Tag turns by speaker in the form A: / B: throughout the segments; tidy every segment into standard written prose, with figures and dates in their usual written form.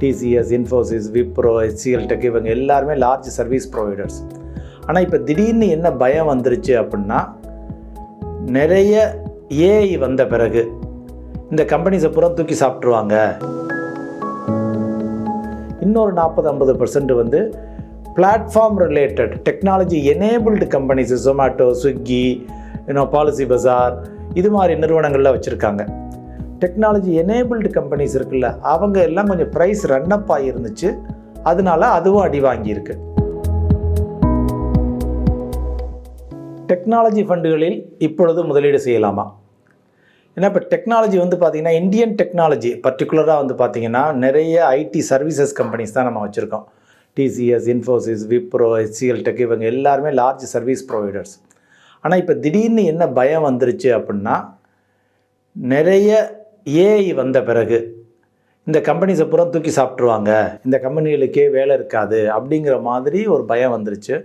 A: TCS, Infosys, Wipro, HCL tech இவங்க எல்லாருமே large service providers. ஆனால் இப்போ திடீர்னு என்ன பயம் வந்துருச்சு அப்படின்னா, நிறைய ஏஐ வந்த பிறகு இந்த கம்பெனிஸை பூரா தூக்கி சாப்பிட்ருவாங்க. இன்னொரு 40-50% வந்து platform related technology enabled companies, Zomato, Swiggy, PolicyBazaar இது மாதிரி நிறுவனங்களில் வச்சுருக்காங்க. டெக்னாலஜி எனேபிள்டு கம்பெனிஸ் இருக்குல்ல, அவங்க எல்லாம் கொஞ்சம் ப்ரைஸ் ரன்னப் ஆகிருந்துச்சு. அதனால அதுவும் அடி வாங்கியிருக்கு. டெக்னாலஜி ஃபண்டுகளில் இப்பொழுது முதலீடு செய்யலாமா? ஏன்னா இப்போ டெக்னாலஜி வந்து பார்த்திங்கன்னா, இந்தியன் டெக்னாலஜி பர்டிகுலராக வந்து பார்த்திங்கன்னா நிறைய ஐடி சர்வீசஸ் கம்பெனிஸ் தான் நம்ம வச்சுருக்கோம். TCS, Infosys, Wipro, HCL tech இவங்க எல்லாருமே லார்ஜ் சர்வீஸ் ப்ரொவைடர்ஸ். ஆனால் இப்போ திடீர்னு என்ன பயம் வந்துருச்சு அப்படின்னா, நிறைய ஏஐ வந்த பிறகு இந்த கம்பெனிஸை பூரா தூக்கி சாப்பிட்ருவாங்க, இந்த கம்பெனிகளுக்கே வேலை இருக்காது அப்படிங்கிற மாதிரி ஒரு பயம் வந்துருச்சு.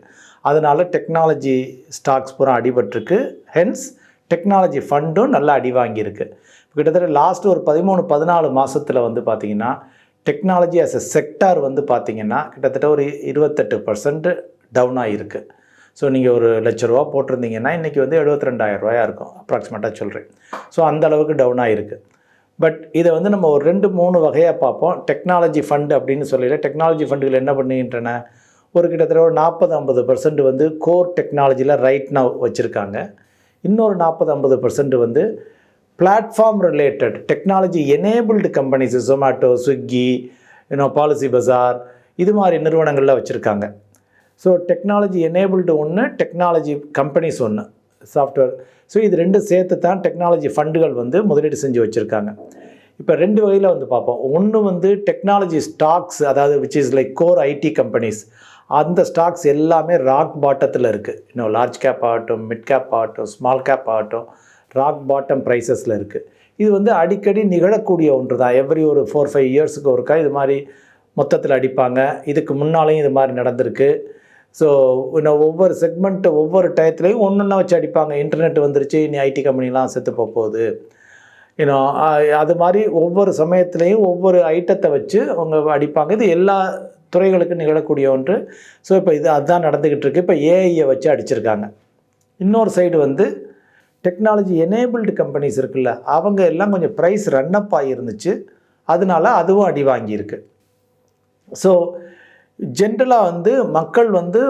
A: அதனால் டெக்னாலஜி ஸ்டாக்ஸ் பூரா அடிபட்டிருக்கு. ஹென்ஸ் டெக்னாலஜி ஃபண்டும் நல்லா அடி வாங்கியிருக்கு. கிட்டத்தட்ட லாஸ்ட் ஒரு 13-14 மாதத்தில் வந்து பார்த்திங்கன்னா டெக்னாலஜி ஆஸ் எ செக்டார் வந்து பார்த்திங்கன்னா கிட்டத்தட்ட ஒரு 28% டவுன் ஆகிருக்கு. ஸோ நீங்கள் ஒரு ₹1,00,000 போட்டிருந்தீங்கன்னா இன்றைக்கி வந்து ₹72,000 இருக்கும் அப்ராக்சிமேட்டாக சொல்கிறேன். ஸோ அந்த அளவுக்கு டவுன் ஆகிருக்கு. பட் இதை வந்து நம்ம ஒரு 2-3 வகையாக பார்ப்போம். டெக்னாலஜி ஃபண்டு அப்படின்னு சொல்லல, டெக்னாலஜி ஃபண்டுகள் என்ன பண்ணுகின்றன, ஒரு கிட்டத்தட்ட ஒரு 40-50% வந்து கோர் டெக்னாலஜியில் ரைட் நவ் வச்சுருக்காங்க. இன்னொரு 40-50% வந்து platform related technology enabled companies, Zomato, Swiggy, PolicyBazaar இது மாதிரி நிறுவனங்களில் வச்சுருக்காங்க. ஸோ டெக்னாலஜி எனேபிள்டு ஒன்று, டெக்னாலஜி கம்பெனிஸ் ஒன்று, சாஃப்ட்வேர். ஸோ இது ரெண்டும் சேர்த்து தான் டெக்னாலஜி ஃபண்டுகள் வந்து முதலீடு செஞ்சு வச்சுருக்காங்க. இப்போ 2 வகையில் வந்து பார்ப்போம். ஒன்று வந்து டெக்னாலஜி ஸ்டாக்ஸ், அதாவது which is like core IT companies. அந்த ஸ்டாக்ஸ் எல்லாமே ராக் பாட்டத்தில் இருக்குது. இன்னும் லார்ஜ் கேப் ஆகட்டும், மிட் கேப் ஆகட்டும், ஸ்மால் கேப் ஆகட்டும், ராக் பாட்டம் ப்ரைஸஸில் இருக்குது. இது வந்து அடிக்கடி நிகழக்கூடிய ஒன்று தான். எவ்ரி ஒரு 4-5 இயர்ஸுக்கு ஒருக்கா இது மாதிரி மொத்தத்தில் அடிப்பாங்க. இதுக்கு முன்னாலேயும் இது மாதிரி நடந்திருக்கு. ஸோ இன்னும் ஒவ்வொரு செக்மெண்ட்டு ஒவ்வொரு டயத்துலேயும் ஒன்று வச்சு அடிப்பாங்க. இன்டர்நெட் வந்துருச்சு, இனி ஐடி கம்பெனிலாம் செத்து போகுது. அது மாதிரி ஒவ்வொரு சமயத்துலேயும் ஒவ்வொரு ஐட்டத்தை வச்சு அவங்க அடிப்பாங்க. இது எல்லா துறைகளுக்கும் நிகழக்கூடிய ஒன்று. ஸோ இப்போ அதுதான் நடந்துக்கிட்டு இருக்குது. இப்போ ஏஐயை வச்சு அடிச்சிருக்காங்க. இன்னொரு சைடு வந்து டெக்னாலஜி எனேபிள்டு கம்பெனிஸ் இருக்குல்ல, அவங்க எல்லாம் கொஞ்சம் ப்ரைஸ் ரன்னப் ஆகிருந்துச்சு. அதனால அதுவும் அடி வாங்கியிருக்கு. ஸோ ஜென்ரலாக வந்து மக்கள் வந்து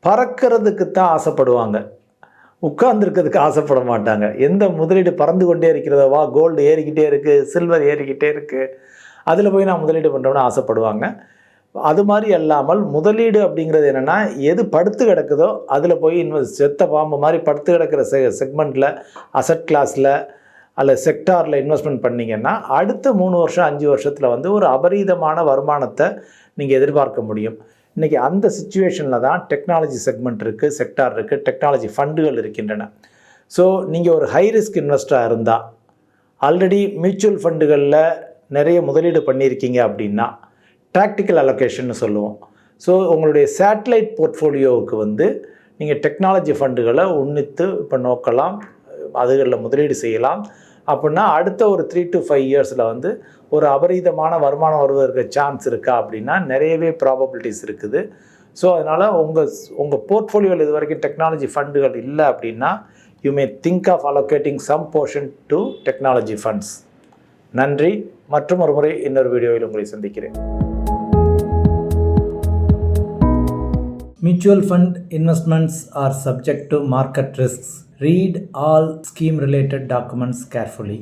A: பறக்கிறதுக்கு தான் ஆசைப்படுவாங்க, உட்கார்ந்துருக்கிறதுக்கு ஆசைப்பட மாட்டாங்க. எந்த முதலீடு பறந்து கொண்டே இருக்கிறதவா, கோல்டு ஏறிக்கிட்டே இருக்குது, சில்வர் ஏறிக்கிட்டே இருக்குது, அதில் போய் நான் முதலீடு பண்ணுறோன்னு ஆசைப்படுவாங்க. அது மாதிரி அல்லாமல் முதலீடு அப்படிங்கிறது என்னென்னா, எது படுத்து கிடக்குதோ அதில் போய் செத்த பாம்பு மாதிரி படுத்து கிடக்கிற செக்மெண்ட்டில், அசட் கிளாஸில் அல்ல செக்டாரில் இன்வெஸ்ட்மெண்ட் பண்ணிங்கன்னா அடுத்த 3 வருஷம் 5 வருஷத்தில் வந்து ஒரு அபரீதமான வருமானத்தை நீங்கள் எதிர்பார்க்க முடியும். இன்றைக்கி அந்த சிச்சுவேஷனில் தான் டெக்னாலஜி செக்மெண்ட் இருக்குது, செக்டார் இருக்குது, டெக்னாலஜி ஃபண்டுகள் இருக்கின்றன. ஸோ நீங்கள் ஒரு ஹை ரிஸ்க் இன்வெஸ்டராக இருந்தால், ஆல்ரெடி மியூச்சுவல் ஃபண்டுகளில் நிறைய முதலீடு பண்ணியிருக்கீங்க அப்படின்னா டாக்டிக்கல் அலோகேஷன்னு சொல்லுவோம். ஸோ உங்களுடைய சேட்டலைட் போர்ட்ஃபோலியோவுக்கு வந்து நீங்கள் டெக்னாலஜி ஃபண்டுகளை உன்னித்து இப்போ நோக்கலாம், அதுகளில் முதலீடு செய்யலாம். அப்படின்னா அடுத்த ஒரு 3 to 5 இயர்ஸில் வந்து ஒரு அபரீதமான வருமானம் வருவதற்கு சான்ஸ் இருக்கா அப்படின்னா நிறையவே ப்ராபபிலிட்டிஸ் இருக்குது. ஸோ அதனால் உங்கள் போர்ட்ஃபோலியோவில் இது வரைக்கும் டெக்னாலஜி ஃபண்டுகள் இல்லை அப்படின்னா you may think of allocating some portion to technology funds. நன்றி. மற்றும் ஒரு முறை இன்னொரு வீடியோவில் உங்களை சந்திக்கிறேன்.
B: Mutual fund investments are subject to market risks. Read all scheme related documents carefully.